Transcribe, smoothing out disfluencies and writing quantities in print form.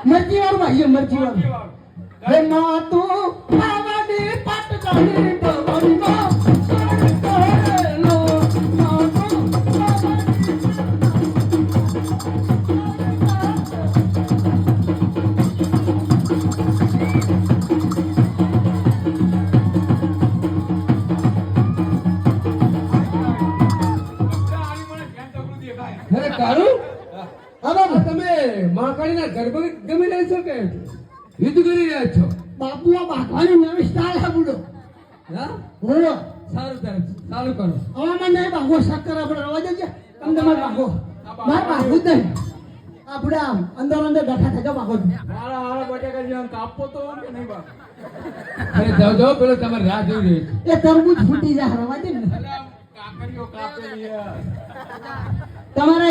मर्जी और भाई मर्जी और रे मां तू आवाडी पट गणी बवनी मां लो અરે કાળુ હવે તમે મહાકાળીના ગરબા ગમી રહ્યા છો કે યુદ્ધ કરી રહ્યા છો? બાપુआ બાઘવાની નવી સ્ટાઇલ હે બુડો હા બોલો સારું તારે ચાલુ કરો. હવે મને બાઘો શક્કર આપણે રવા દેજે તમને માર બાઘો માર બાઘો દે આપણે આમ અંદર અંદર બેઠા થજો બાઘો હારા હારા બટેકા જેવા કાપો તો કે નહીં બા? અરે જાઓ જાઓ પેલો તમારે રાહ જોઈ રહ્યો છે. એ તરબૂચ ફૂટી જાય રવા દે ને કાકરીઓ કાપેલી તમારે